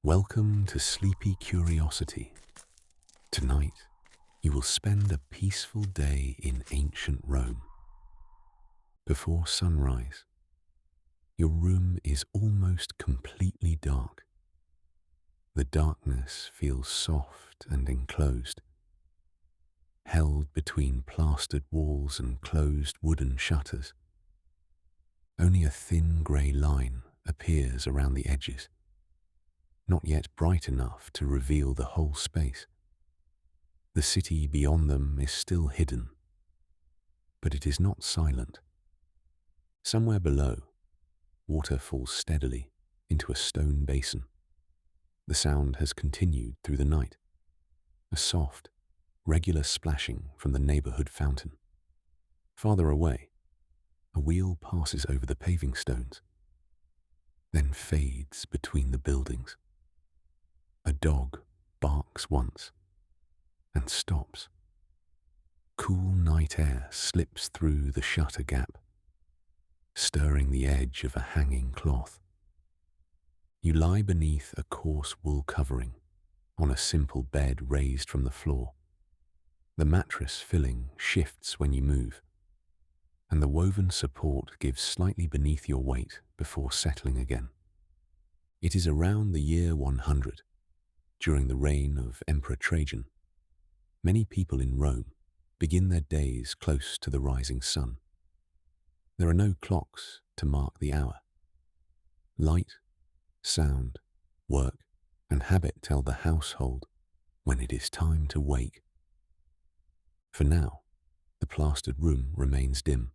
Welcome to Sleepy Curiosity. Tonight, you will spend a peaceful day in ancient Rome. Before sunrise, your room is almost completely dark. The darkness feels soft and enclosed, held between plastered walls and closed wooden shutters. Only a thin grey line appears around the edges, not yet bright enough to reveal the whole space. The city beyond them is still hidden, but it is not silent. Somewhere below, water falls steadily into a stone basin. The sound has continued through the night, a soft, regular splashing from the neighborhood fountain. Farther away, a wheel passes over the paving stones, then fades between the buildings. A dog barks once and stops. Cool night air slips through the shutter gap, stirring the edge of a hanging cloth. You lie beneath a coarse wool covering on a simple bed raised from the floor. The mattress filling shifts when you move, and the woven support gives slightly beneath your weight before settling again. It is around the year 100, during the reign of Emperor Trajan. Many people in Rome begin their days close to the rising sun. There are no clocks to mark the hour. Light, sound, work, and habit tell the household when it is time to wake. For now, the plastered room remains dim.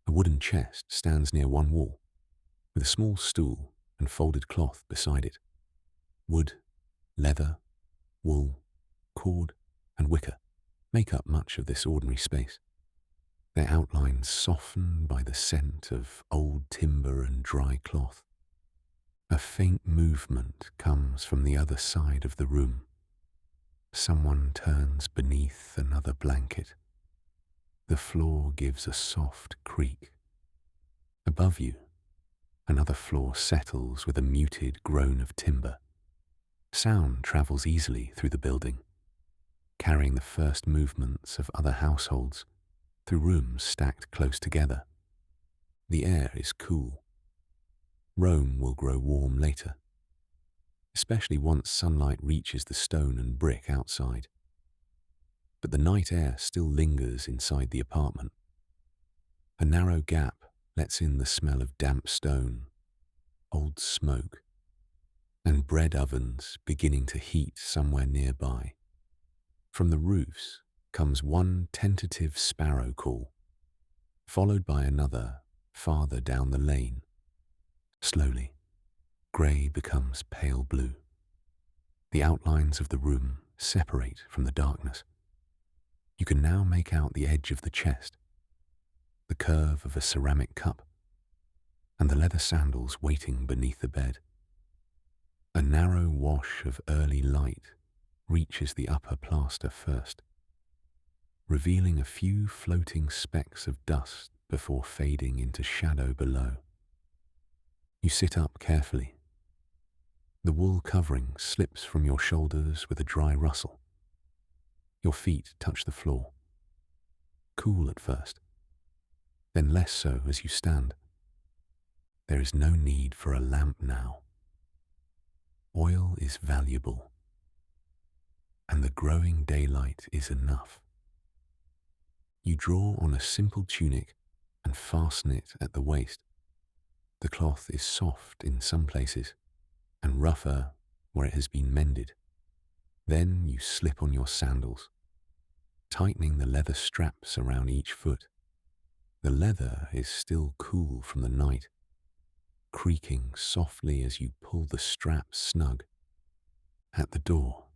A wooden chest stands near one wall, with a small stool and folded cloth beside it. Wood, leather, wool, cord, and wicker make up much of this ordinary space, their outlines softened by the scent of old timber and dry cloth. A faint movement comes from the other side of the room. Someone turns beneath another blanket. The floor gives a soft creak. Above you, another floor settles with a muted groan of timber. Sound travels easily through the building, carrying the first movements of other households through rooms stacked close together. The air is cool. Rome will grow warm later, especially once sunlight reaches the stone and brick outside. But the night air still lingers inside the apartment. A narrow gap lets in the smell of damp stone, old smoke, and bread ovens beginning to heat somewhere nearby. From the roofs comes one tentative sparrow call, followed by another farther down the lane. Slowly, grey becomes pale blue. The outlines of the room separate from the darkness. You can now make out the edge of the chest, the curve of a ceramic cup, and the leather sandals waiting beneath the bed. A narrow wash of early light reaches the upper plaster first, revealing a few floating specks of dust before fading into shadow below. You sit up carefully. The wool covering slips from your shoulders with a dry rustle. Your feet touch the floor, cool at first, then less so as you stand. There is no need for a lamp now. Oil is valuable, and the growing daylight is enough. You draw on a simple tunic and fasten it at the waist. The cloth is soft in some places and rougher where it has been mended. Then you slip on your sandals, tightening the leather straps around each foot. The leather is still cool from the night, creaking softly as you pull the straps snug. At the door,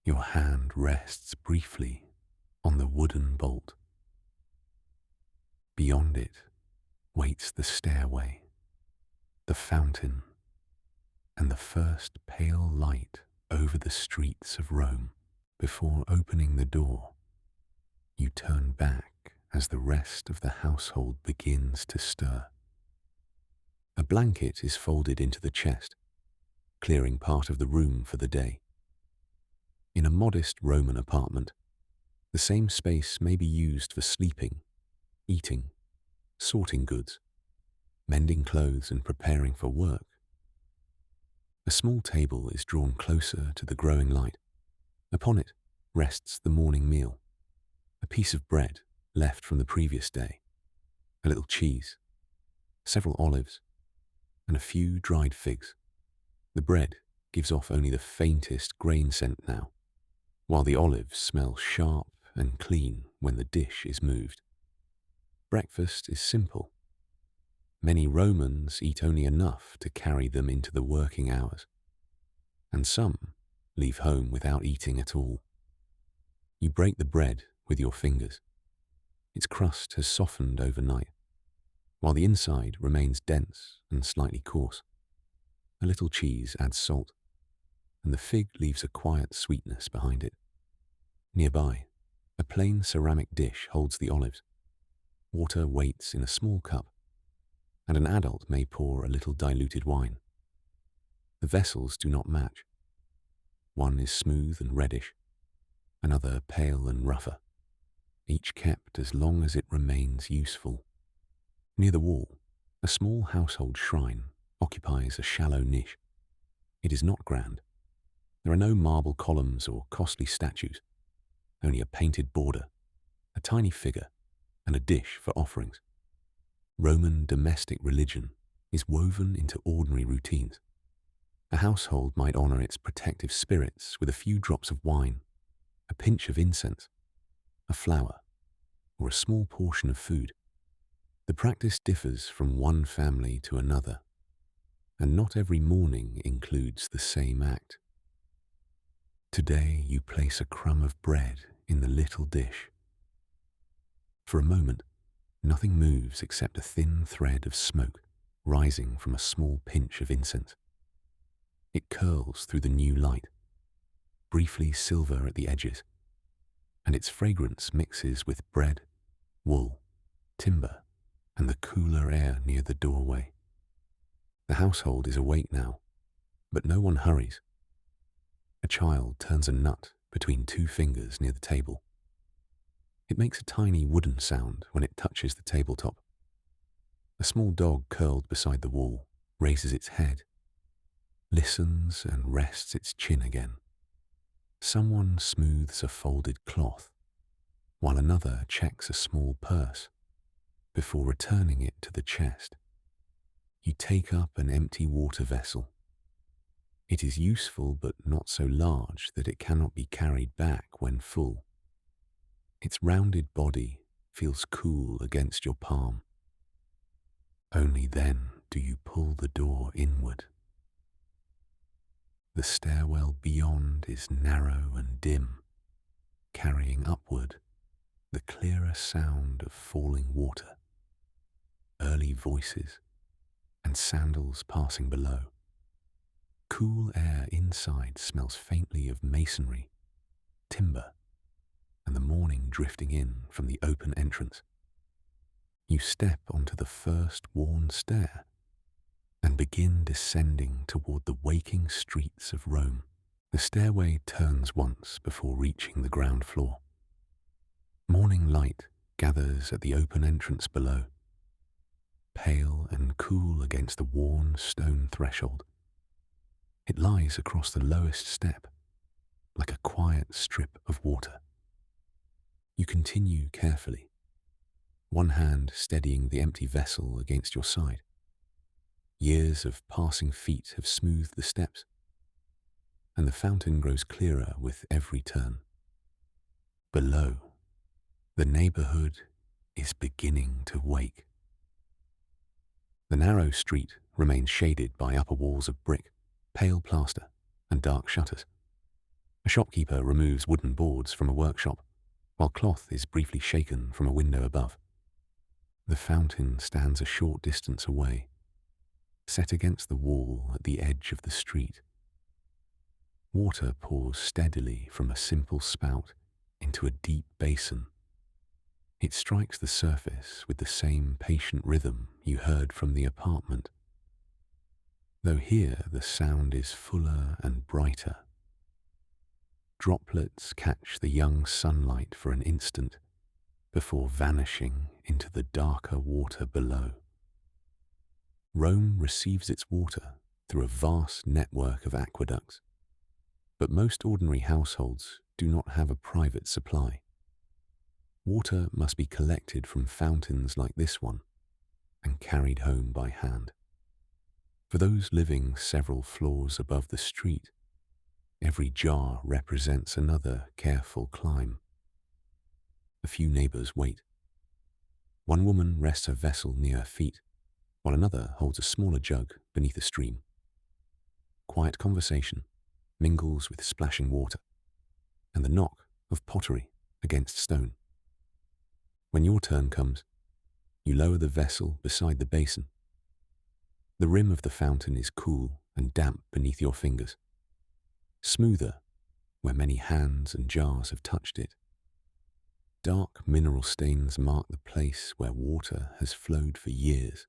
your hand rests briefly on the wooden bolt. Beyond it waits the stairway, the fountain, and the first pale light over the streets of Rome. Before opening the door, you turn back as the rest of the household begins to stir. A blanket is folded into the chest. clearing part of the room for the day. In a modest Roman apartment, the same space may be used for sleeping, eating, sorting goods, mending clothes and preparing for work. A small table is drawn closer to the growing light. Upon it rests the morning meal, a piece of bread left from the previous day, a little cheese, several olives, and a few dried figs. The bread gives off only the faintest grain scent now, while the olives smell sharp and clean when the dish is moved. Breakfast is simple. Many Romans eat only enough to carry them into the working hours, and some leave home without eating at all. You break the bread with your fingers. Its crust has softened overnight, while the inside remains dense and slightly coarse. A little cheese adds salt, and the fig leaves a quiet sweetness behind it. Nearby, a plain ceramic dish holds the olives. Water waits in a small cup, and an adult may pour a little diluted wine. The vessels do not match. One is smooth and reddish, another pale and rougher, each kept as long as it remains useful. Near the wall, a small household shrine occupies a shallow niche. It is not grand. There are no marble columns or costly statues, only a painted border, a tiny figure, and a dish for offerings. Roman domestic religion is woven into ordinary routines. A household might honor its protective spirits with a few drops of wine, a pinch of incense, a flower, or a small portion of food. The practice differs from one family to another, and not every morning includes the same act. Today you place a crumb of bread in the little dish. For a moment, nothing moves except a thin thread of smoke rising from a small pinch of incense. It curls through the new light, briefly silver at the edges, and its fragrance mixes with bread, wool, timber, and the cooler air near the doorway. The household is awake now, but no one hurries. A child turns a nut between two fingers near the table. It makes a tiny wooden sound when it touches the tabletop. A small dog curled beside the wall raises its head, listens and rests its chin again. Someone smooths a folded cloth, while another checks a small purse before returning it to the chest. You take up an empty water vessel. It is useful but not so large that it cannot be carried back when full. Its rounded body feels cool against your palm. Only then do you pull the door inward. The stairwell beyond is narrow and dim, carrying upward the clearer sound of falling water, early voices, and sandals passing below. Cool air inside smells faintly of masonry, timber, and the morning drifting in from the open entrance. You step onto the first worn stair and begin descending toward the waking streets of Rome. The stairway turns once before reaching the ground floor. Morning light gathers at the open entrance below, pale and cool against the worn stone threshold. It lies across the lowest step, like a quiet strip of water. You continue carefully, one hand steadying the empty vessel against your side. Years of passing feet have smoothed the steps, and the fountain grows clearer with every turn. Below, the neighborhood is beginning to wake. The narrow street remains shaded by upper walls of brick, pale plaster, and dark shutters. A shopkeeper removes wooden boards from a workshop, while cloth is briefly shaken from a window above. The fountain stands a short distance away, set against the wall at the edge of the street. Water pours steadily from a simple spout into a deep basin. It strikes the surface with the same patient rhythm you heard from the apartment. though here the sound is fuller and brighter. Droplets catch the young sunlight for an instant before vanishing into the darker water below. Rome receives its water through a vast network of aqueducts, but most ordinary households do not have a private supply. Water must be collected from fountains like this one and carried home by hand. For those living several floors above the street, every jar represents another careful climb. A few neighbors wait. One woman rests her vessel near her feet, while another holds a smaller jug beneath a stream. Quiet conversation mingles with splashing water and the knock of pottery against stone. When your turn comes, you lower the vessel beside the basin. The rim of the fountain is cool and damp beneath your fingers, smoother where many hands and jars have touched it. Dark mineral stains mark the place where water has flowed for years,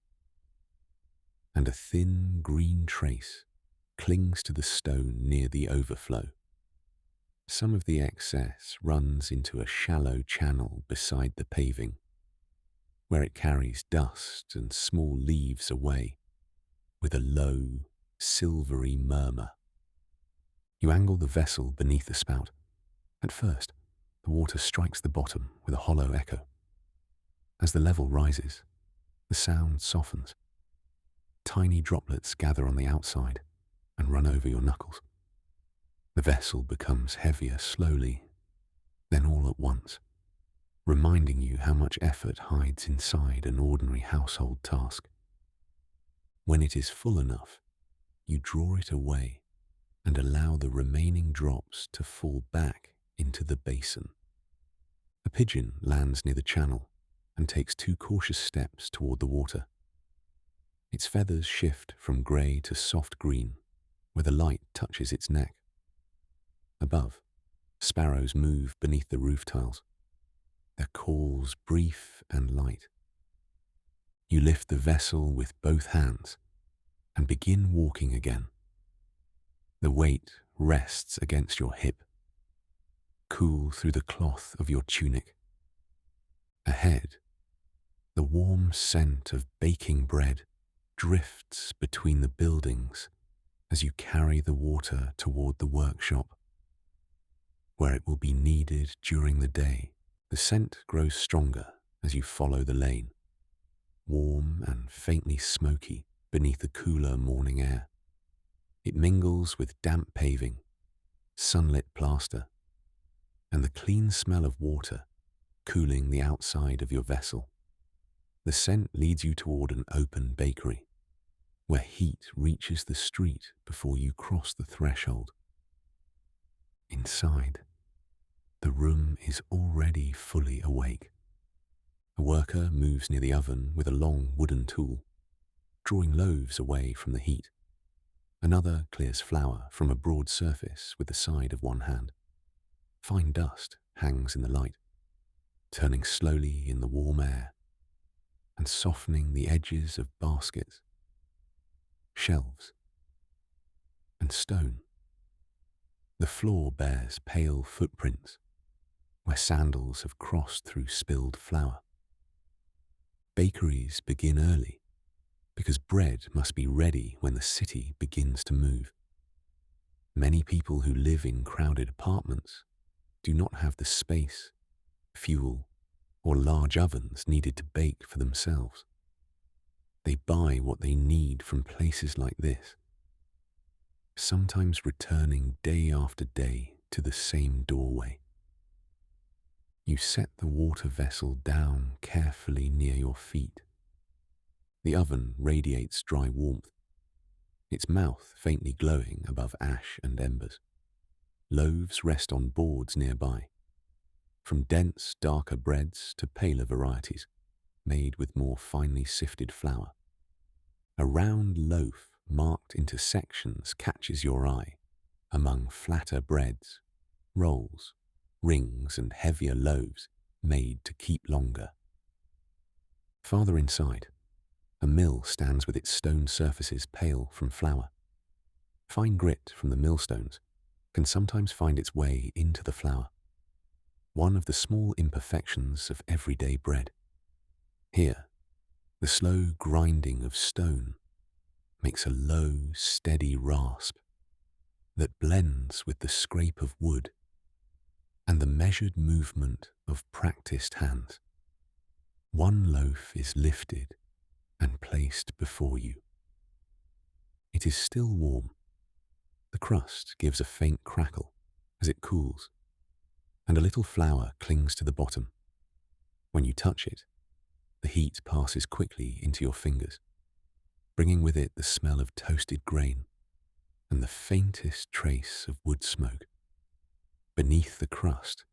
and a thin green trace clings to the stone near the overflow. Some of the excess runs into a shallow channel beside the paving, where it carries dust and small leaves away with a low, silvery murmur. You angle the vessel beneath the spout. At first, the water strikes the bottom with a hollow echo. As the level rises, the sound softens. Tiny droplets gather on the outside and run over your knuckles. The vessel becomes heavier slowly, then all at once, reminding you how much effort hides inside an ordinary household task. When it is full enough, you draw it away and allow the remaining drops to fall back into the basin. A pigeon lands near the channel and takes 2 cautious steps toward the water. Its feathers shift from grey to soft green, where the light touches its neck. Above, sparrows move beneath the roof tiles, their calls brief and light. You lift the vessel with both hands and begin walking again. The weight rests against your hip, cool through the cloth of your tunic. Ahead, the warm scent of baking bread drifts between the buildings as you carry the water toward the workshop, where it will be needed during the day. The scent grows stronger as you follow the lane, warm and faintly smoky beneath the cooler morning air. It mingles with damp paving, sunlit plaster, and the clean smell of water cooling the outside of your vessel. The scent leads you toward an open bakery, where heat reaches the street before you cross the threshold. Inside, the room is already fully awake. A worker moves near the oven with a long wooden tool, drawing loaves away from the heat. Another clears flour from a broad surface with the side of one hand. Fine dust hangs in the light, turning slowly in the warm air and softening the edges of baskets, shelves, and stone. The floor bears pale footprints where sandals have crossed through spilled flour. Bakeries begin early because bread must be ready when the city begins to move. Many people who live in crowded apartments do not have the space, fuel, or large ovens needed to bake for themselves. They buy what they need from places like this, sometimes returning day after day to the same doorway. You set the water vessel down carefully near your feet. The oven radiates dry warmth, its mouth faintly glowing above ash and embers. Loaves rest on boards nearby, from dense, darker breads to paler varieties, made with more finely sifted flour. A round loaf marked into sections catches your eye among flatter breads, rolls, rings, and heavier loaves made to keep longer. Farther inside, A mill stands with its stone surfaces pale from flour. Fine grit from the millstones can sometimes find its way into the flour, one of the small imperfections of everyday bread. Here, the slow grinding of stone makes a low, steady rasp that blends with the scrape of wood and the measured movement of practiced hands. One loaf is lifted and placed before you. It is still warm. The crust gives a faint crackle as it cools, and a little flour clings to the bottom. When you touch it, the heat passes quickly into your fingers, bringing with it the smell of toasted grain and the faintest trace of wood smoke. Beneath the crust,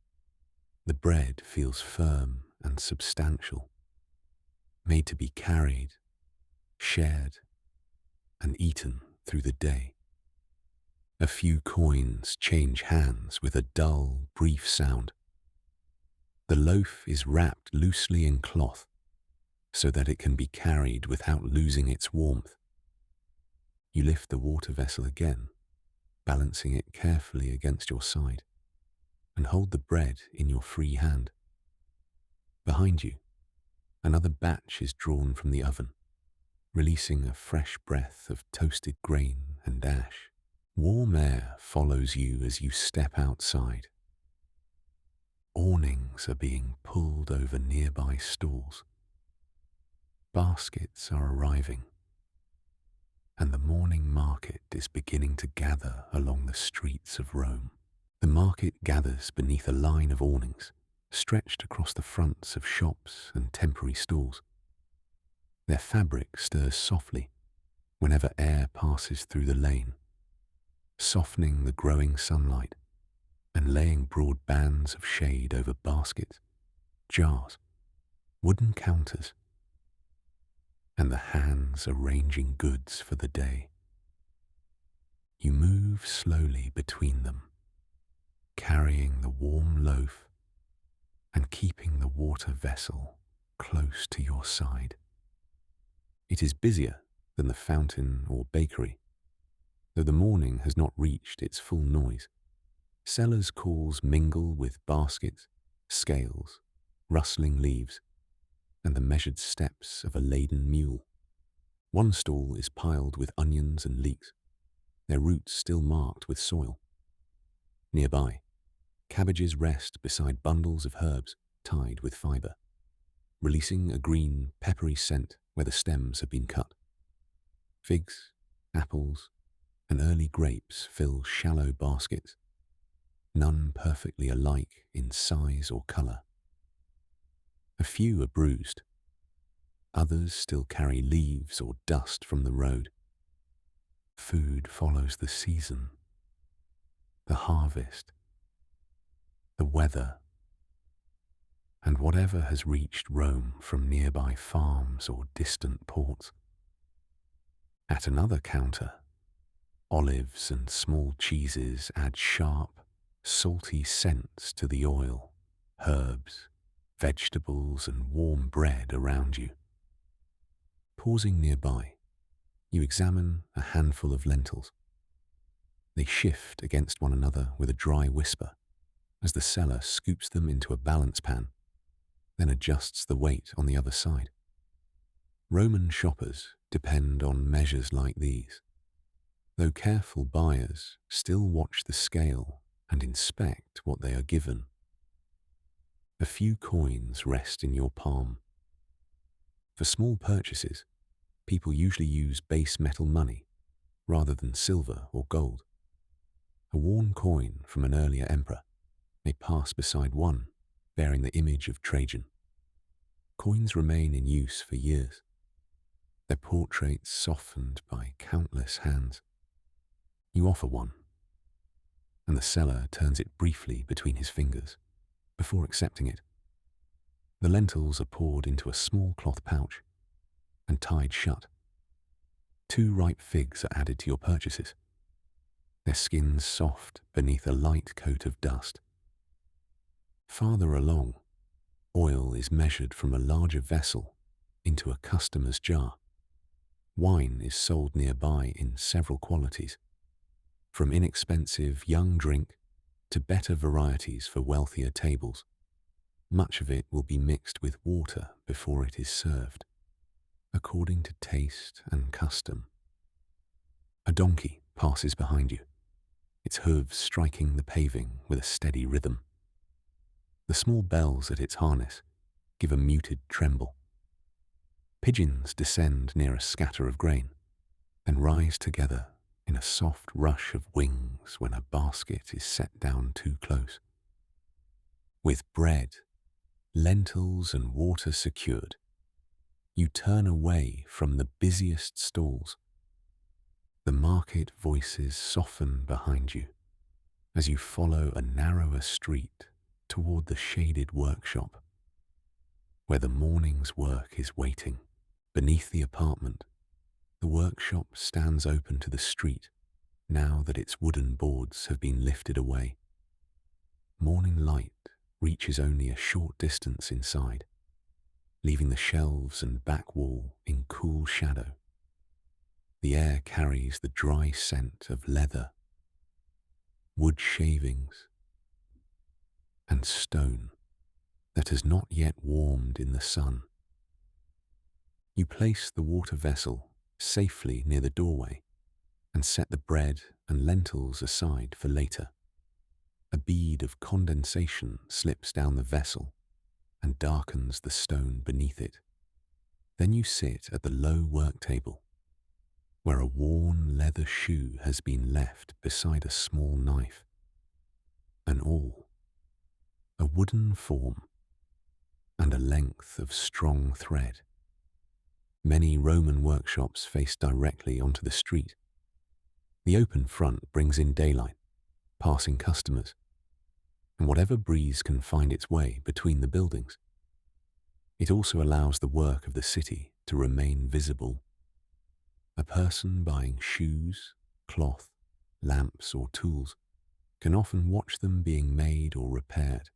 the bread feels firm and substantial, made to be carried, shared, and eaten through the day. A few coins change hands with a dull, brief sound. The loaf is wrapped loosely in cloth so that it can be carried without losing its warmth. You lift the water vessel again, balancing it carefully against your side, and hold the bread in your free hand. Behind you, another batch is drawn from the oven, releasing a fresh breath of toasted grain and ash. Warm air follows you as you step outside. Awnings are being pulled over nearby stalls. Baskets are arriving, and the morning market is beginning to gather along the streets of Rome. The market gathers beneath a line of awnings stretched across the fronts of shops and temporary stalls. Their fabric stirs softly whenever air passes through the lane, softening the growing sunlight and laying broad bands of shade over baskets, jars, wooden counters, and the hands arranging goods for the day. You move slowly between them, carrying the warm loaf and keeping the water vessel close to your side. It is busier than the fountain or bakery, though the morning has not reached its full noise. Sellers' calls mingle with baskets, scales, rustling leaves, and the measured steps of a laden mule. One stall is piled with onions and leeks, their roots still marked with soil. Nearby, cabbages rest beside bundles of herbs tied with fibre, releasing a green, peppery scent where the stems have been cut. Figs, apples, and early grapes fill shallow baskets, none perfectly alike in size or colour. A few are bruised. Others still carry leaves or dust from the road. Food follows the season, the harvest, the weather, and whatever has reached Rome from nearby farms or distant ports. At another counter, olives and small cheeses add sharp, salty scents to the oil, herbs, vegetables, and warm bread around you. Pausing nearby, you examine a handful of lentils. They shift against one another with a dry whisper as the seller scoops them into a balance pan, then adjusts the weight on the other side. Roman shoppers depend on measures like these, though careful buyers still watch the scale and inspect what they are given. A few coins rest in your palm. For small purchases, people usually use base metal money rather than silver or gold. A worn coin from an earlier emperor may pass beside one bearing the image of Trajan. Coins remain in use for years, their portraits softened by countless hands. You offer one, and the seller turns it briefly between his fingers before accepting it. The lentils are poured into a small cloth pouch and tied shut. 2 ripe figs are added to your purchases, their skins soft beneath a light coat of dust. Farther along, oil is measured from a larger vessel into a customer's jar. Wine is sold nearby in several qualities, from inexpensive young drink to better varieties for wealthier tables. Much of it will be mixed with water before it is served, according to taste and custom. A donkey passes behind you, its hooves striking the paving with a steady rhythm. The small bells at its harness give a muted tremble. Pigeons descend near a scatter of grain, then rise together in a soft rush of wings when a basket is set down too close. With bread, lentils and water secured, you turn away from the busiest stalls. The market voices soften behind you as you follow a narrower street toward the shaded workshop, where the morning's work is waiting. Beneath the apartment, the workshop stands open to the street now that its wooden boards have been lifted away. Morning light reaches only a short distance inside, leaving the shelves and back wall in cool shadow. The air carries the dry scent of leather, wood shavings, and stone that has not yet warmed in the sun. You place the water vessel safely near the doorway and set the bread and lentils aside for later. A bead of condensation slips down the vessel and darkens the stone beneath it. Then you sit at the low work table, where a worn leather shoe has been left beside a small knife. An awl, a wooden form, and a length of strong thread. Many Roman workshops face directly onto the street. The open front brings in daylight, passing customers, and whatever breeze can find its way between the buildings. It also allows the work of the city to remain visible. A person buying shoes, cloth, lamps, or tools can often watch them being made or repaired.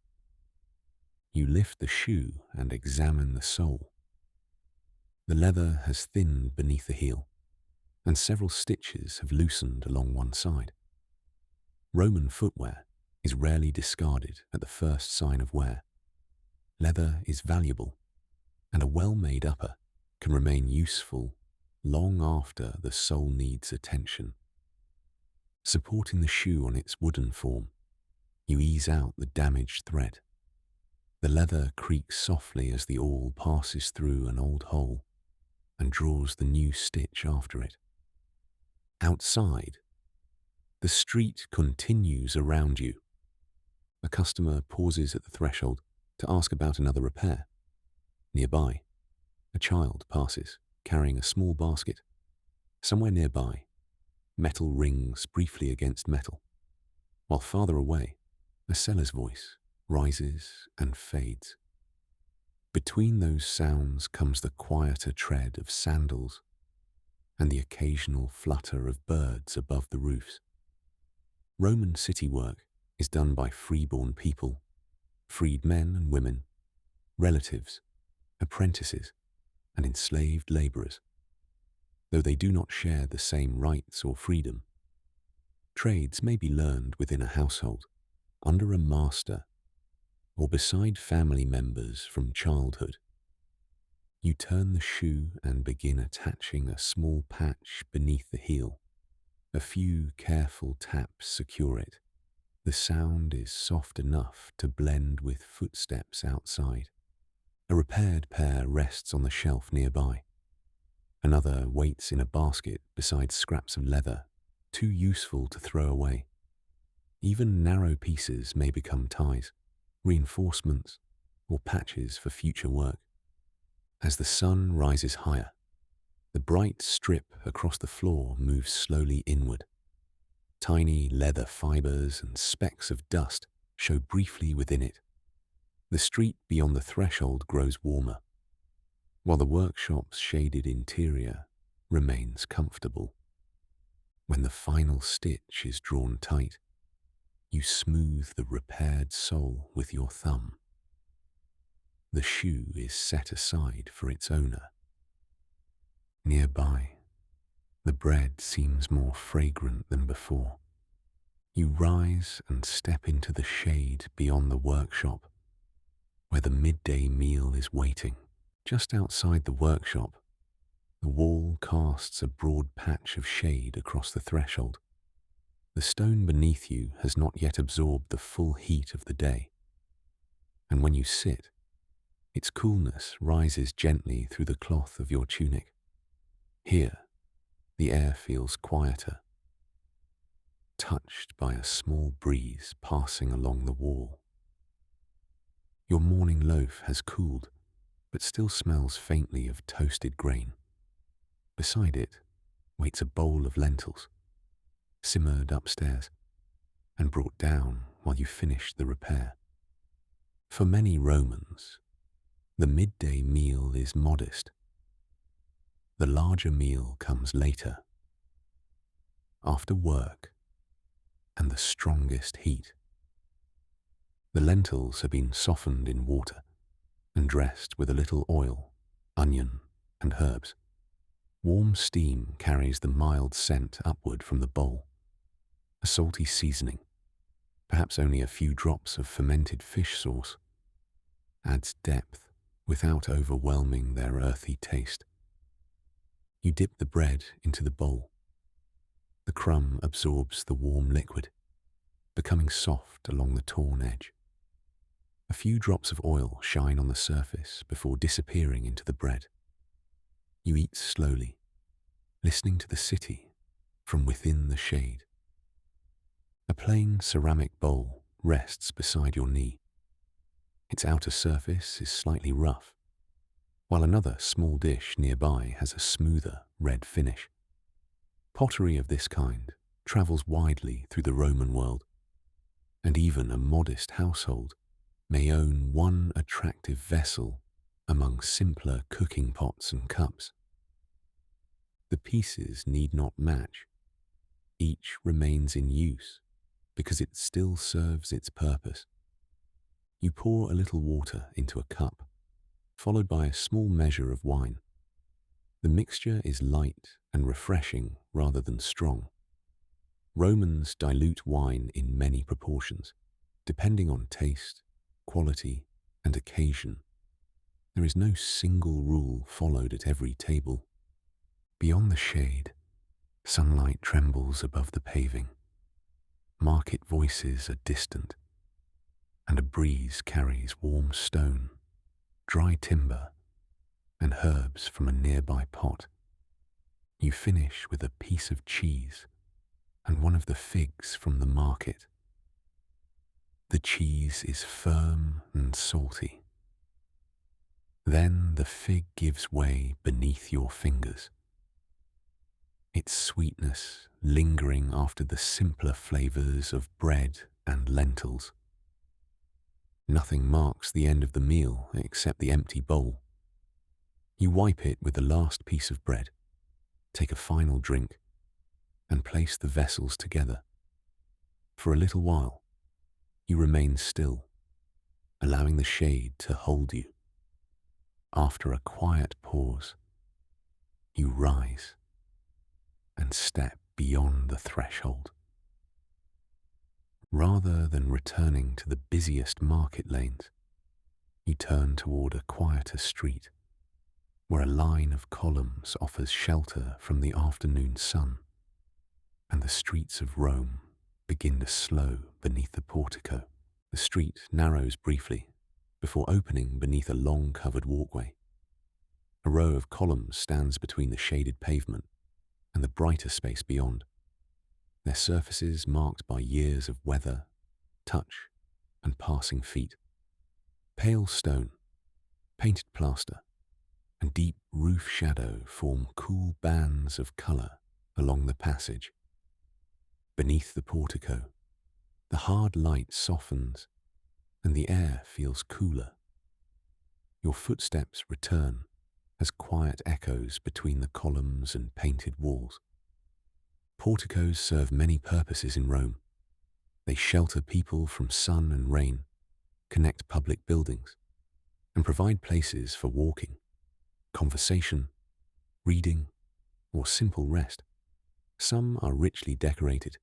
You lift the shoe and examine the sole. The leather has thinned beneath the heel, and several stitches have loosened along one side. Roman footwear is rarely discarded at the first sign of wear. Leather is valuable, and a well-made upper can remain useful long after the sole needs attention. Supporting the shoe on its wooden form, you ease out the damaged thread. The leather creaks softly as the awl passes through an old hole and draws the new stitch after it. Outside, the street continues around you. A customer pauses at the threshold to ask about another repair. Nearby, a child passes, carrying a small basket. Somewhere nearby, metal rings briefly against metal, while farther away, a seller's voice rises and fades. Between those sounds comes the quieter tread of sandals and the occasional flutter of birds above the roofs. Roman city work is done by freeborn people, freed men and women, relatives, apprentices, and enslaved labourers. Though they do not share the same rights or freedom, trades may be learned within a household, under a master, or beside family members from childhood. You turn the shoe and begin attaching a small patch beneath the heel. A few careful taps secure it. The sound is soft enough to blend with footsteps outside. A repaired pair rests on the shelf nearby. Another waits in a basket beside scraps of leather, too useful to throw away. Even narrow pieces may become ties, reinforcements, or patches for future work. As the sun rises higher, the bright strip across the floor moves slowly inward. Tiny leather fibers and specks of dust show briefly within it. The street beyond the threshold grows warmer, while the workshop's shaded interior remains comfortable. When the final stitch is drawn tight, you smooth the repaired sole with your thumb. The shoe is set aside for its owner. Nearby, The bread seems more fragrant than before. You rise and step into the shade beyond the workshop, where the midday meal is waiting. Just outside the workshop, the wall casts a broad patch of shade across the threshold. The stone beneath you has not yet absorbed the full heat of the day, and when you sit, its coolness rises gently through the cloth of your tunic. Here, the air feels quieter, touched by a small breeze passing along the wall. Your morning loaf has cooled, but still smells faintly of toasted grain. Beside it waits a bowl of lentils, simmered upstairs and brought down while you finish the repair. For many Romans, the midday meal is modest. The larger meal comes later, after work and the strongest heat. The lentils have been softened in water and dressed with a little oil, onion, and herbs. Warm steam carries the mild scent upward from the bowl. A salty seasoning, perhaps only a few drops of fermented fish sauce, adds depth without overwhelming their earthy taste. You dip the bread into the bowl. The crumb absorbs the warm liquid, becoming soft along the torn edge. A few drops of oil shine on the surface before disappearing into the bread. You eat slowly, listening to the city from within the shade. A plain ceramic bowl rests beside your knee. Its outer surface is slightly rough, while another small dish nearby has a smoother red finish. Pottery of this kind travels widely through the Roman world, and even a modest household may own one attractive vessel among simpler cooking pots and cups. The pieces need not match. Each remains in use because it still serves its purpose. You pour a little water into a cup, followed by a small measure of wine. The mixture is light and refreshing rather than strong. Romans dilute wine in many proportions, depending on taste, quality, and occasion. There is no single rule followed at every table. Beyond the shade, sunlight trembles above the paving. Market voices are distant, and a breeze carries warm stone, dry timber, and herbs from a nearby pot. You finish with a piece of cheese and one of the figs from the market. The cheese is firm and salty. Then the fig gives way beneath your fingers, its sweetness lingering after the simpler flavors of bread and lentils. Nothing marks the end of the meal except the empty bowl. You wipe it with the last piece of bread, take a final drink, and place the vessels together. For a little while, you remain still, allowing the shade to hold you. After a quiet pause, you rise and step beyond the threshold. Rather than returning to the busiest market lanes, you turn toward a quieter street, where a line of columns offers shelter from the afternoon sun, and the streets of Rome begin to slow beneath the portico. The street narrows briefly before opening beneath a long covered walkway. A row of columns stands between the shaded pavement and the brighter space beyond, their surfaces marked by years of weather, touch, and passing feet. Pale stone, painted plaster, and deep roof shadow form cool bands of colour along the passage. Beneath the portico, the hard light softens and the air feels cooler. Your footsteps return as quiet echoes between the columns and painted walls. Porticos serve many purposes in Rome. They shelter people from sun and rain, connect public buildings, and provide places for walking, conversation, reading, or simple rest. Some are richly decorated,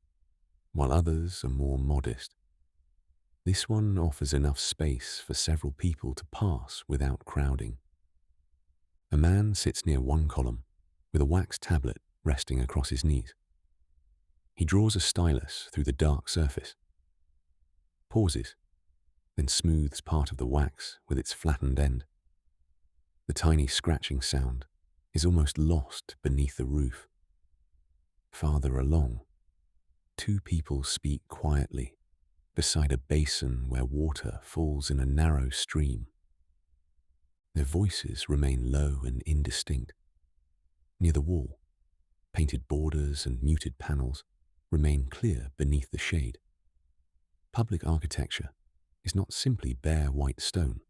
while others are more modest. This one offers enough space for several people to pass without crowding. A man sits near one column with a wax tablet resting across his knees. He draws a stylus through the dark surface, pauses, then smooths part of the wax with its flattened end. The tiny scratching sound is almost lost beneath the roof. Farther along, two people speak quietly beside a basin where water falls in a narrow stream. Their voices remain low and indistinct. Near the wall, painted borders and muted panels remain clear beneath the shade. Public architecture is not simply bare white stone.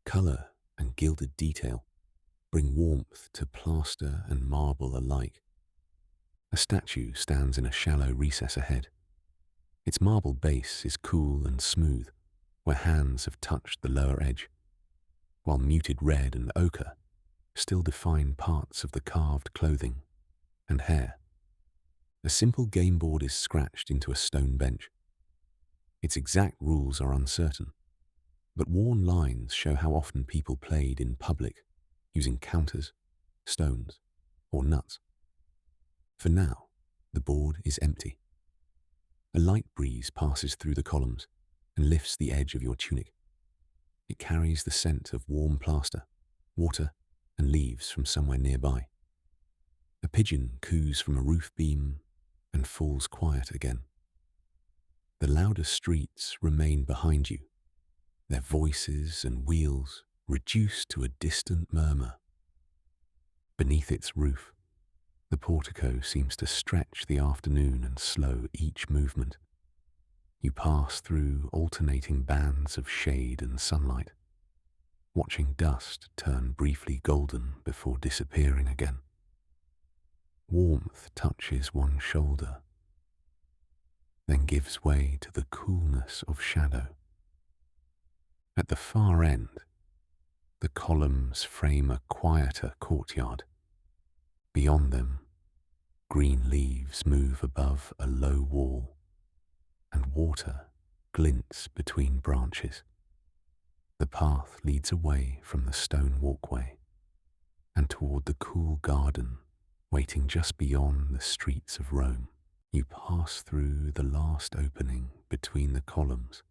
Color and gilded detail bring warmth to plaster and marble alike. A statue stands in a shallow recess ahead. Its marble base is cool and smooth, where hands have touched the lower edge, while muted red and ochre still define parts of the carved clothing and hair. A simple game board is scratched into a stone bench. Its exact rules are uncertain, but worn lines show how often people played in public using counters, stones, or nuts. For now, the board is empty. A light breeze passes through the columns and lifts the edge of your tunic. It carries the scent of warm plaster, water, and leaves from somewhere nearby. A pigeon coos from a roof beam and falls quiet again. The louder streets remain behind you, their voices and wheels reduced to a distant murmur. Beneath its roof, the portico seems to stretch the afternoon and slow each movement. You pass through alternating bands of shade and sunlight, watching dust turn briefly golden before disappearing again. Warmth touches one shoulder, then gives way to the coolness of shadow. At the far end, the columns frame a quieter courtyard. Beyond them, green leaves move above a low wall, and water glints between branches. The path leads away from the stone walkway and toward the cool garden waiting just beyond the streets of Rome. You pass through the last opening between the columns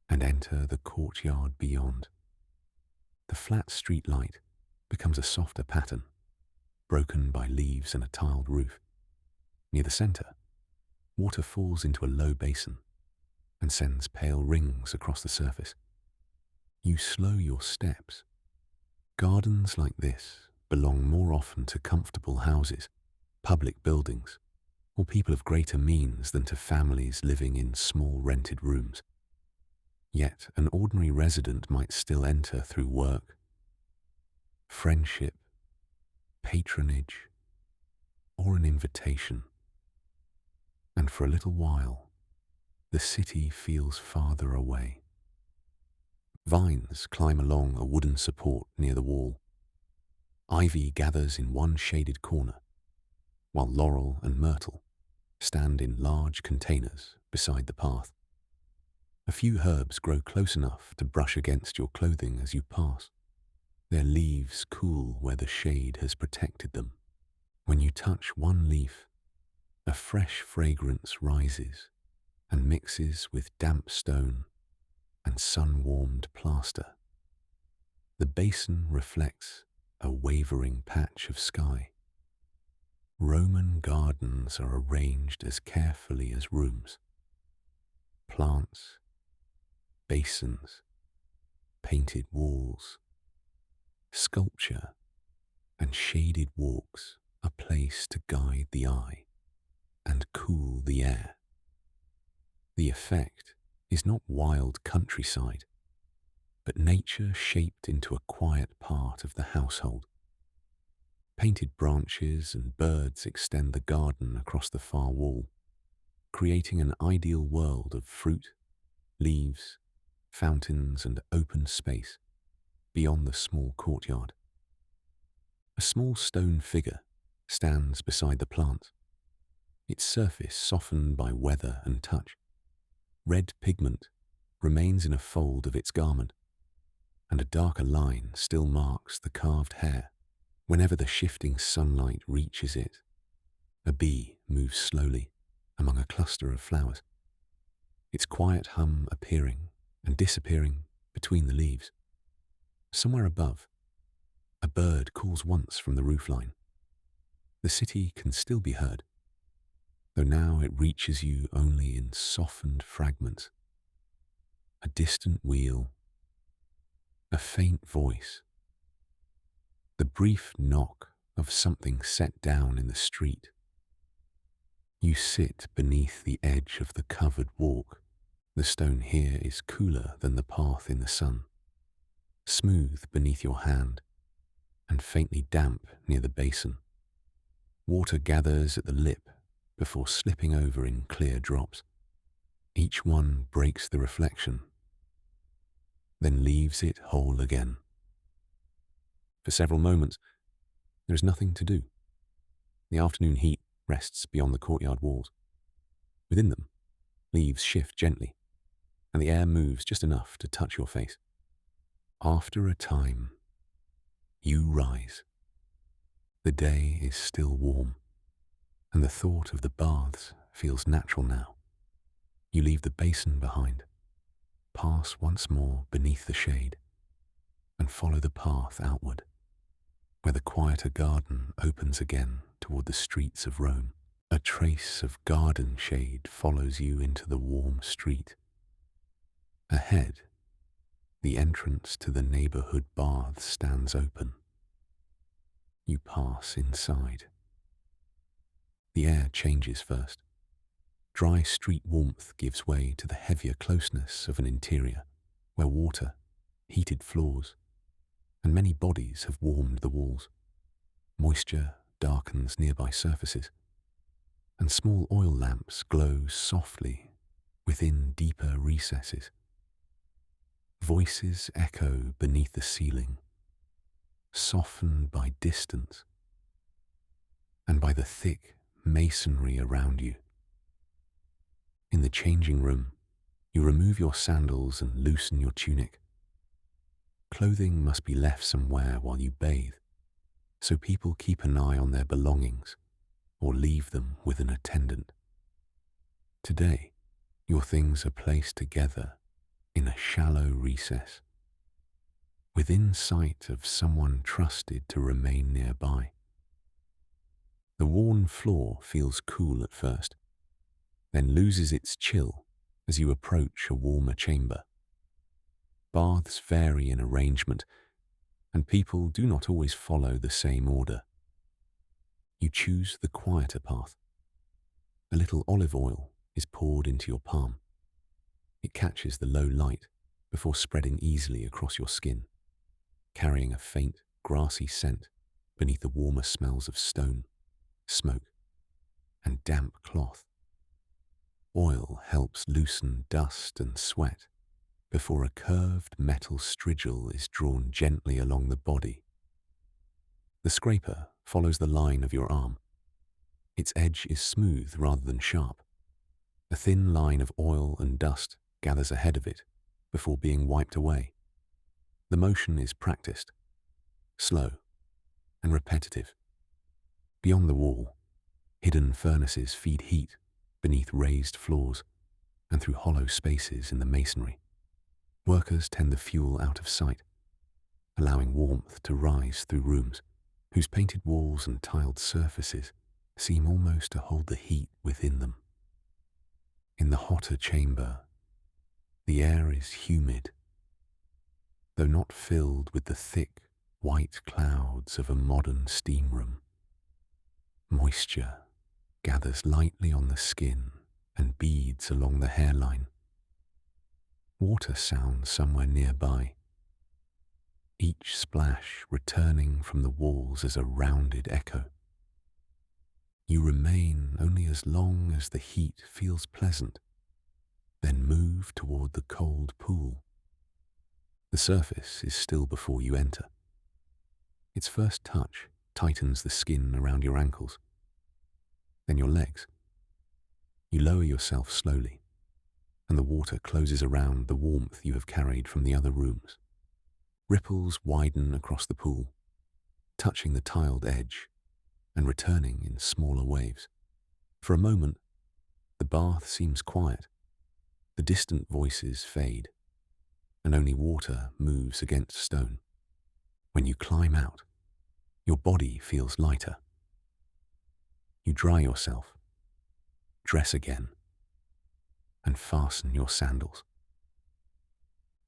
and enter the courtyard beyond. The flat street light becomes a softer pattern, broken by leaves and a tiled roof. Near the center, water falls into a low basin and sends pale rings across the surface. You slow your steps. Gardens like this belong more often to comfortable houses, public buildings, or people of greater means than to families living in small rented rooms. Yet an ordinary resident might still enter through work, friendship, patronage, or an invitation. And for a little while, the city feels farther away. Vines climb along a wooden support near the wall. Ivy gathers in one shaded corner, while laurel and myrtle stand in large containers beside the path. A few herbs grow close enough to brush against your clothing as you pass. Their leaves cool where the shade has protected them. When you touch one leaf, a fresh fragrance rises and mixes with damp stone and sun-warmed plaster. The basin reflects a wavering patch of sky. Roman gardens are arranged as carefully as rooms. Plants, basins, painted walls, sculpture, and shaded walks are placed to guide the eye and cool the air. The effect is not wild countryside, but nature shaped into a quiet part of the household. Painted branches and birds extend the garden across the far wall, creating an ideal world of fruit, leaves, fountains, and open space beyond the small courtyard. A small stone figure stands beside the plants, its surface softened by weather and touch. Red pigment remains in a fold of its garment, and a darker line still marks the carved hair. Whenever the shifting sunlight reaches it, a bee moves slowly among a cluster of flowers, its quiet hum appearing and disappearing between the leaves. Somewhere above, a bird calls once from the roofline. The city can still be heard, though now it reaches you only in softened fragments. A distant wheel, a faint voice, the brief knock of something set down in the street. You sit beneath the edge of the covered walk. The stone here is cooler than the path in the sun, smooth beneath your hand and faintly damp near the basin. Water gathers at the lip before slipping over in clear drops. Each one breaks the reflection, then leaves it whole again. For several moments, there is nothing to do. The afternoon heat rests beyond the courtyard walls. Within them, leaves shift gently, and the air moves just enough to touch your face. After a time, you rise. The day is still warm, and the thought of the baths feels natural now. You leave the basin behind, pass once more beneath the shade, and follow the path outward, where the quieter garden opens again toward the streets of Rome. A trace of garden shade follows you into the warm street. Ahead, the entrance to the neighborhood baths stands open. You pass inside. The air changes first. Dry street warmth gives way to the heavier closeness of an interior where water, heated floors, and many bodies have warmed the walls. Moisture darkens nearby surfaces, and small oil lamps glow softly within deeper recesses. Voices echo beneath the ceiling, softened by distance and by the thick masonry around you. In the changing room, you remove your sandals and loosen your tunic. Clothing must be left somewhere while you bathe, so people keep an eye on their belongings or leave them with an attendant. Today, your things are placed together in a shallow recess, within sight of someone trusted to remain nearby. The worn floor feels cool at first, then loses its chill as you approach a warmer chamber. Baths vary in arrangement, and people do not always follow the same order. You choose the quieter path. A little olive oil is poured into your palm. It catches the low light before spreading easily across your skin, carrying a faint, grassy scent beneath the warmer smells of stone, smoke, and damp cloth. Oil helps loosen dust and sweat before a curved metal strigil is drawn gently along the body. The scraper follows the line of your arm. Its edge is smooth rather than sharp. A thin line of oil and dust gathers ahead of it before being wiped away. The motion is practiced, slow, and repetitive. Beyond the wall, hidden furnaces feed heat beneath raised floors and through hollow spaces in the masonry. Workers tend the fuel out of sight, allowing warmth to rise through rooms whose painted walls and tiled surfaces seem almost to hold the heat within them. In the hotter chamber, the air is humid, though not filled with the thick, white clouds of a modern steam room. Moisture gathers lightly on the skin and beads along the hairline. Water sounds somewhere nearby, each splash returning from the walls as a rounded echo. You remain only as long as the heat feels pleasant, then move toward the cold pool. The surface is still before you enter. Its first touch tightens the skin around your ankles, then your legs, You lower yourself slowly, and the water closes around the warmth you have carried from the other rooms. Ripples widen across the pool, touching the tiled edge and returning in smaller waves. For a moment, the bath seems quiet. The distant voices fade, and only water moves against stone. When you climb out, your body feels lighter. You dry yourself, dress again, and fasten your sandals.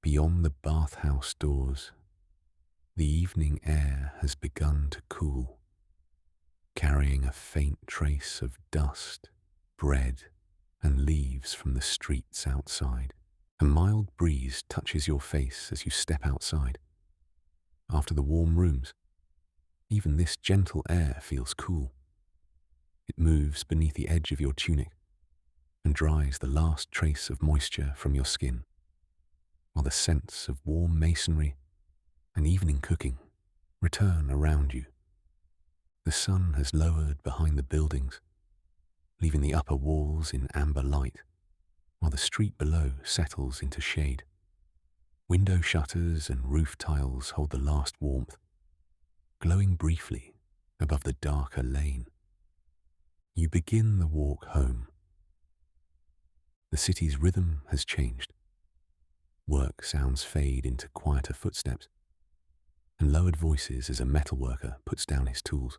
Beyond the bathhouse doors, the evening air has begun to cool, carrying a faint trace of dust, bread, and leaves from the streets outside. A mild breeze touches your face as you step outside. After the warm rooms, even this gentle air feels cool. It moves beneath the edge of your tunic and dries the last trace of moisture from your skin, while the scents of warm masonry and evening cooking return around you. The sun has lowered behind the buildings, leaving the upper walls in amber light, while the street below settles into shade. Window shutters and roof tiles hold the last warmth, glowing briefly above the darker lane. You begin the walk home. The city's rhythm has changed. Work sounds fade into quieter footsteps and lowered voices as a metalworker puts down his tools.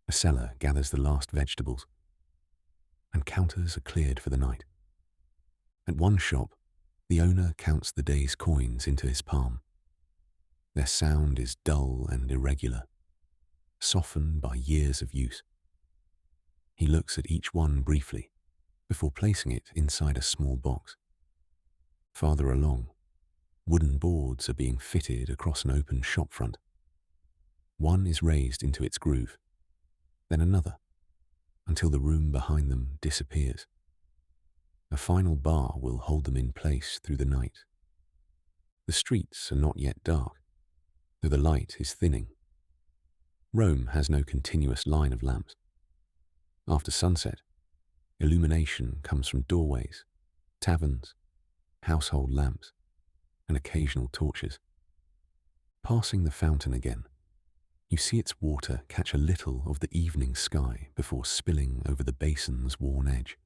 A seller gathers the last vegetables, and counters are cleared for the night. At one shop, the owner counts the day's coins into his palm. Their sound is dull and irregular, softened by years of use. He looks at each one briefly before placing it inside a small box. Farther along, wooden boards are being fitted across an open shop front. One is raised into its groove, then another, until the room behind them disappears. A final bar will hold them in place through the night. The streets are not yet dark, though the light is thinning. Rome has no continuous line of lamps. After sunset, illumination comes from doorways, taverns, household lamps, and occasional torches. Passing the fountain again, you see its water catch a little of the evening sky before spilling over the basin's worn edge.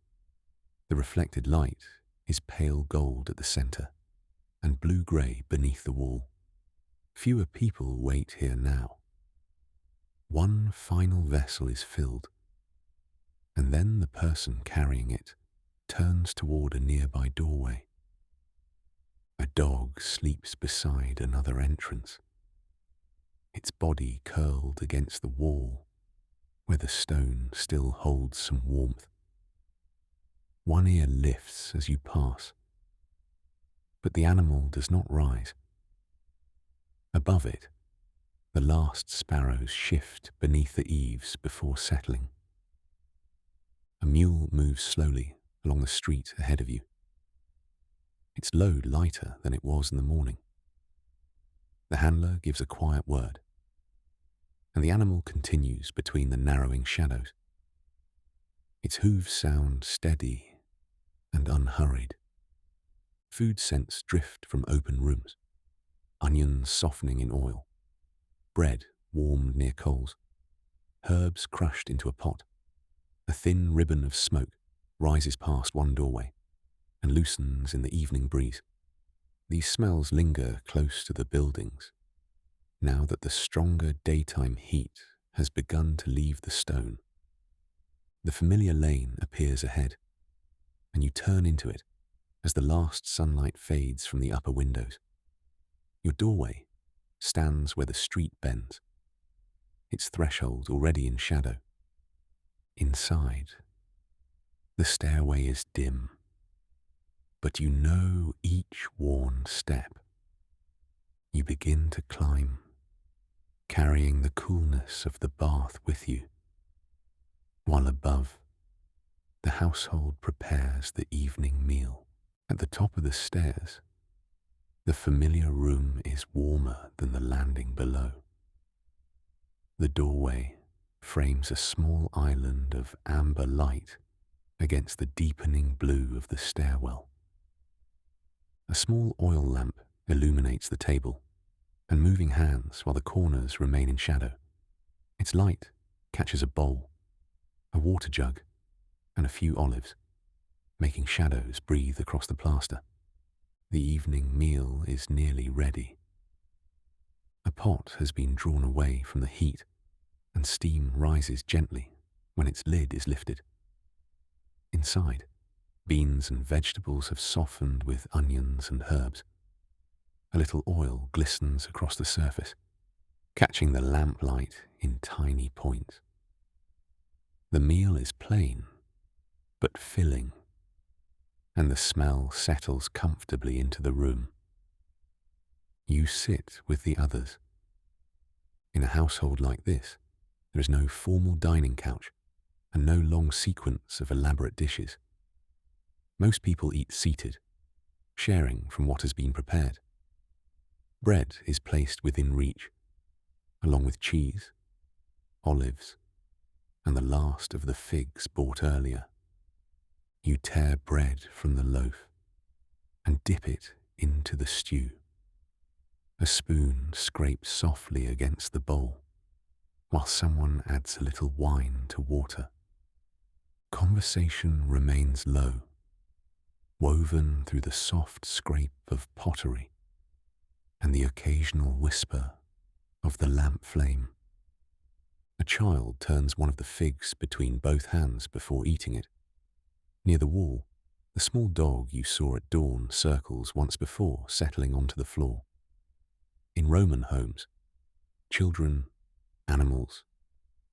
The reflected light is pale gold at the center and blue-grey beneath the wall. Fewer people wait here now. One final vessel is filled, and then the person carrying it turns toward a nearby doorway. A dog sleeps beside another entrance, its body curled against the wall where the stone still holds some warmth. One ear lifts as you pass, but the animal does not rise. Above it, the last sparrows shift beneath the eaves before settling. A mule moves slowly along the street ahead of you, its load lighter than it was in the morning. The handler gives a quiet word, and the animal continues between the narrowing shadows. Its hooves sound steady and unhurried. Food scents drift from open rooms, onions softening in oil, bread warmed near coals, herbs crushed into a pot. A thin ribbon of smoke rises past one doorway and loosens in the evening breeze. These smells linger close to the buildings, now that the stronger daytime heat has begun to leave the stone. The familiar lane appears ahead, and you turn into it as the last sunlight fades from the upper windows. Your doorway stands where the street bends, its threshold already in shadow. Inside, the stairway is dim, but you know each worn step. You begin to climb, carrying the coolness of the bath with you, while above, the household prepares the evening meal. At the top of the stairs, the familiar room is warmer than the landing below. The doorway frames a small island of amber light against the deepening blue of the stairwell. A small oil lamp illuminates the table, and moving hands while the corners remain in shadow. Its light catches a bowl, a water jug, and a few olives, making shadows breathe across the plaster. The evening meal is nearly ready. A pot has been drawn away from the heat, and steam rises gently when its lid is lifted. Inside, beans and vegetables have softened with onions and herbs. A little oil glistens across the surface, catching the lamplight in tiny points. The meal is plain, but filling, and the smell settles comfortably into the room. You sit with the others. In a household like this, there is no formal dining couch and no long sequence of elaborate dishes. Most people eat seated, sharing from what has been prepared. Bread is placed within reach, along with cheese, olives, and the last of the figs bought earlier. You tear bread from the loaf and dip it into the stew. A spoon scrapes softly against the bowl, while someone adds a little wine to water. Conversation remains low, woven through the soft scrape of pottery and the occasional whisper of the lamp flame. A child turns one of the figs between both hands before eating it. Near the wall, the small dog you saw at dawn circles once before, settling onto the floor. In Roman homes, children, animals,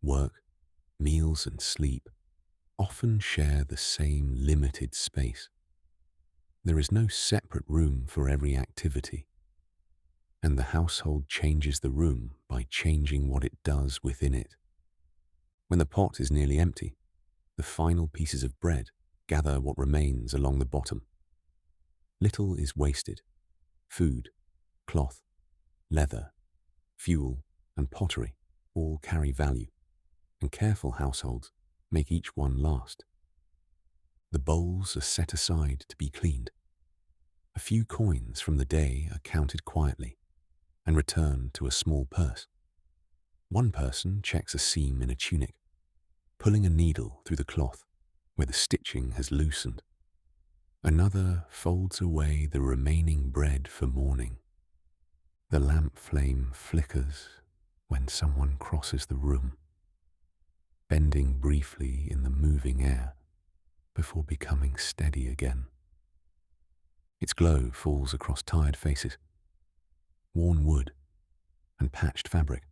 work, meals and sleep often share the same limited space. There is no separate room for every activity, and the household changes the room by changing what it does within it. When the pot is nearly empty, the final pieces of bread gather what remains along the bottom. Little is wasted. Food, cloth, leather, fuel, and pottery all carry value, and careful households make each one last. The bowls are set aside to be cleaned. A few coins from the day are counted quietly and returned to a small purse. One person checks a seam in a tunic, pulling a needle through the cloth where the stitching has loosened. Another folds away the remaining bread for morning. The lamp flame flickers when someone crosses the room, bending briefly in the moving air before becoming steady again. Its glow falls across tired faces, worn wood, and patched fabric.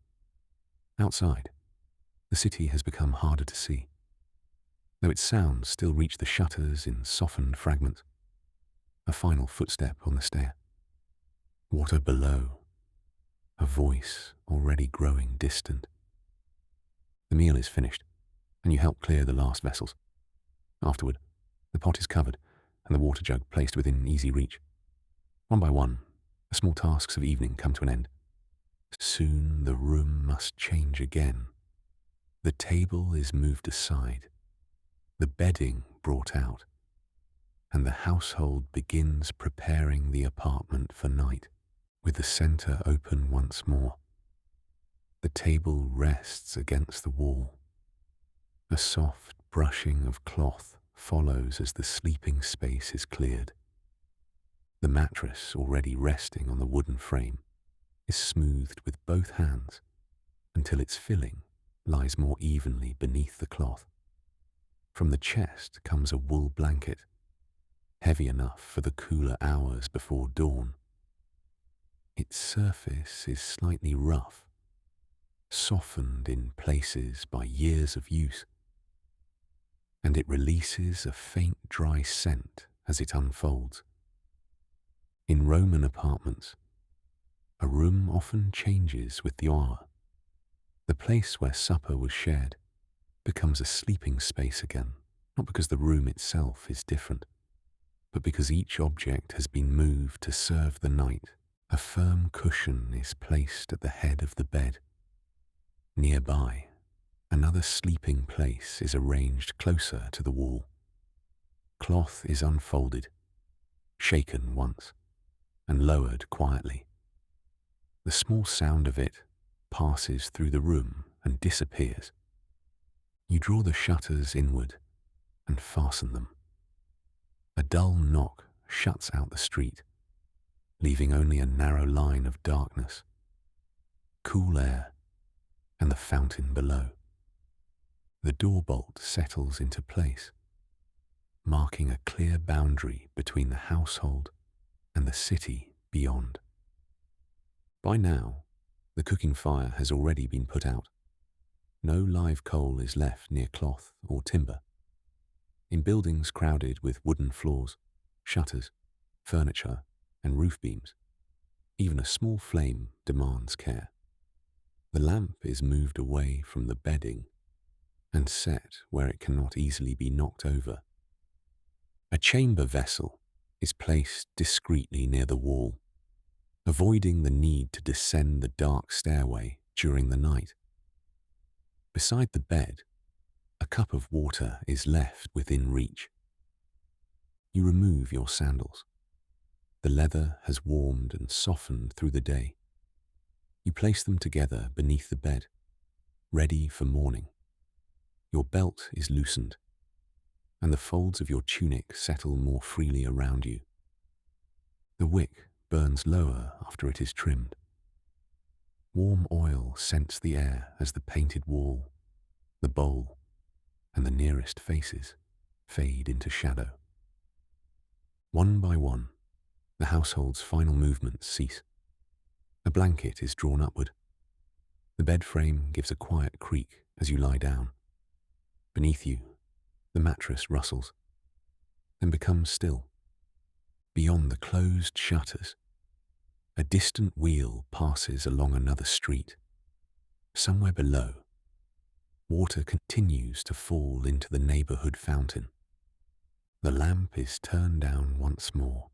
Outside, the city has become harder to see, though its sounds still reach the shutters in softened fragments. A final footstep on the stair. Water below. A voice already growing distant. The meal is finished, and you help clear the last vessels. Afterward, the pot is covered and the water jug placed within easy reach. One by one, the small tasks of evening come to an end. Soon the room must change again. The table is moved aside, the bedding brought out, and the household begins preparing the apartment for night, with the center open once more. The table rests against the wall. A soft brushing of cloth follows as the sleeping space is cleared. The mattress, already resting on the wooden frame, is smoothed with both hands until its filling lies more evenly beneath the cloth. From the chest comes a wool blanket, heavy enough for the cooler hours before dawn. Its surface is slightly rough, softened in places by years of use, and it releases a faint dry scent as it unfolds. In Roman apartments, a room often changes with the hour. The place where supper was shared becomes a sleeping space again, not because the room itself is different, but because each object has been moved to serve the night. A firm cushion is placed at the head of the bed. Nearby, another sleeping place is arranged closer to the wall. cloth is unfolded, shaken once, and lowered quietly. The small sound of it passes through the room and disappears. You draw the shutters inward and fasten them. A dull knock shuts out the street, leaving only a narrow line of darkness, cool air, and the fountain below. The door bolt settles into place, marking a clear boundary between the household and the city beyond. By now, the cooking fire has already been put out. No live coal is left near cloth or timber. In buildings crowded with wooden floors, shutters, furniture, and roof beams, even a small flame demands care. The lamp is moved away from the bedding and set where it cannot easily be knocked over. A chamber vessel is placed discreetly near the wall, avoiding the need to descend the dark stairway during the night. Beside the bed, a cup of water is left within reach. You remove your sandals. The leather has warmed and softened through the day. You place them together beneath the bed, ready for morning. Your belt is loosened, and the folds of your tunic settle more freely around you. The wick burns lower after it is trimmed. Warm oil scents the air as the painted wall, the bowl, and the nearest faces fade into shadow. One by one, the household's final movements cease. A blanket is drawn upward. The bed frame gives a quiet creak as you lie down. Beneath you, the mattress rustles, then becomes still. Beyond the closed shutters, a distant wheel passes along another street. Somewhere below, water continues to fall into the neighborhood fountain. The lamp is turned down once more,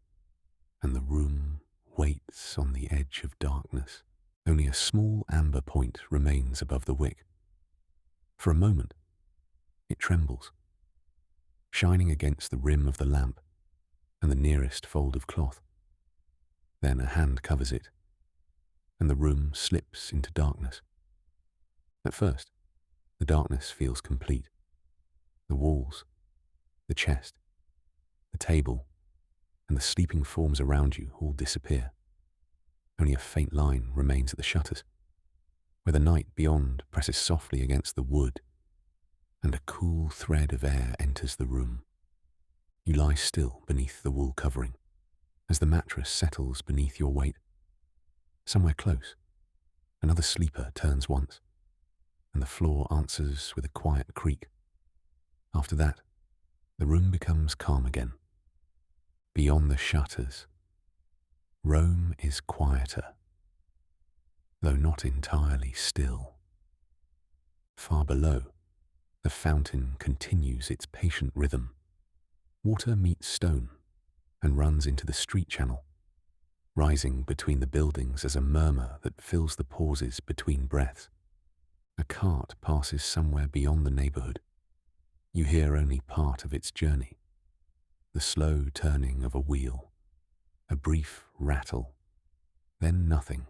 and the room waits on the edge of darkness. Only a small amber point remains above the wick. For a moment, it trembles, shining against the rim of the lamp and the nearest fold of cloth. Then a hand covers it, and the room slips into darkness. At first, the darkness feels complete. The walls, the chest, the table, and the sleeping forms around you all disappear. Only a faint line remains at the shutters, where the night beyond presses softly against the wood, and a cool thread of air enters the room. You lie still beneath the wool covering, as the mattress settles beneath your weight. Somewhere close, another sleeper turns once, and the floor answers with a quiet creak. After that, the room becomes calm again. Beyond the shutters, Rome is quieter, though not entirely still. Far below, the fountain continues its patient rhythm. Water meets stone and runs into the street channel, rising between the buildings as a murmur that fills the pauses between breaths. A cart passes somewhere beyond the neighborhood. You hear only part of its journey, the slow turning of a wheel, a brief rattle, then nothing.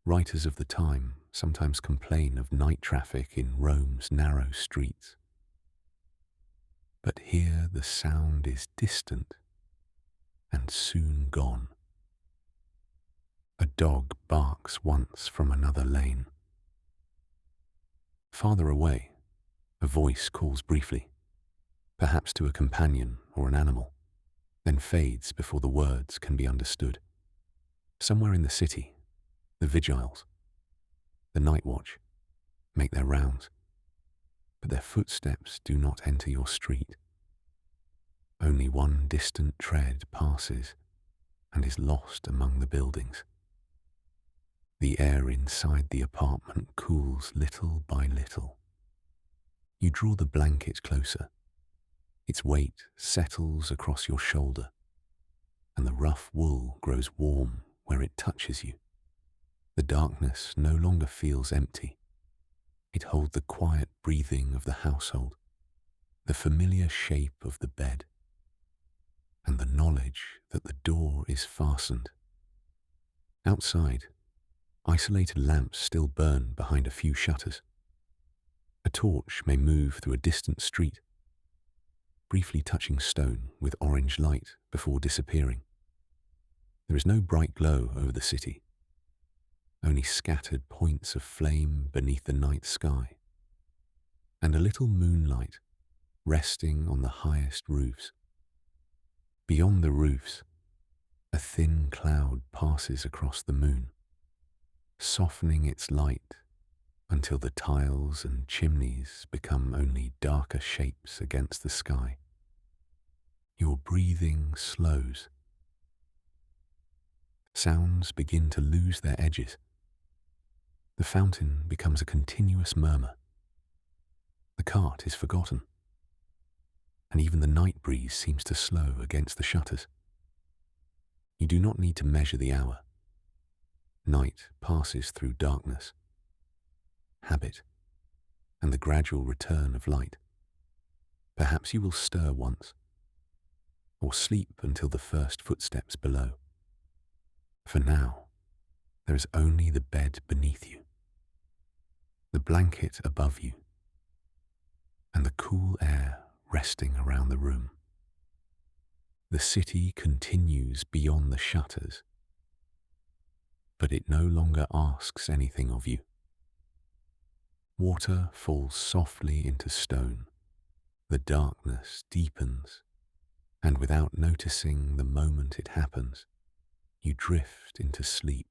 Writers of the time sometimes complain of night traffic in Rome's narrow streets. But here the sound is distant and soon gone. A dog barks once from another lane. Farther away, a voice calls briefly, perhaps to a companion or an animal, then fades before the words can be understood. Somewhere in the city, the vigiles, the night watch, make their rounds, but their footsteps do not enter your street. Only one distant tread passes and is lost among the buildings. The air inside the apartment cools little by little. You draw the blanket closer. Its weight settles across your shoulder, and the rough wool grows warm where it touches you. The darkness no longer feels empty. It holds the quiet breathing of the household, the familiar shape of the bed, and the knowledge that the door is fastened. Outside, isolated lamps still burn behind a few shutters. A torch may move through a distant street, briefly touching stone with orange light before disappearing. There is no bright glow over the city, only scattered points of flame beneath the night sky, and a little moonlight resting on the highest roofs. Beyond the roofs, a thin cloud passes across the moon, softening its light until the tiles and chimneys become only darker shapes against the sky. Your breathing slows. Sounds begin to lose their edges. The fountain becomes a continuous murmur. The cart is forgotten, and even the night breeze seems to slow against the shutters. You do not need to measure the hour. Night passes through darkness, habit, and the gradual return of light. Perhaps you will stir once, or sleep until the first footsteps below. For now, there is only the bed beneath you, the blanket above you, and the cool air resting around the room. The city continues beyond the shutters, but it no longer asks anything of you. Water falls softly into stone, the darkness deepens, and without noticing the moment it happens, you drift into sleep.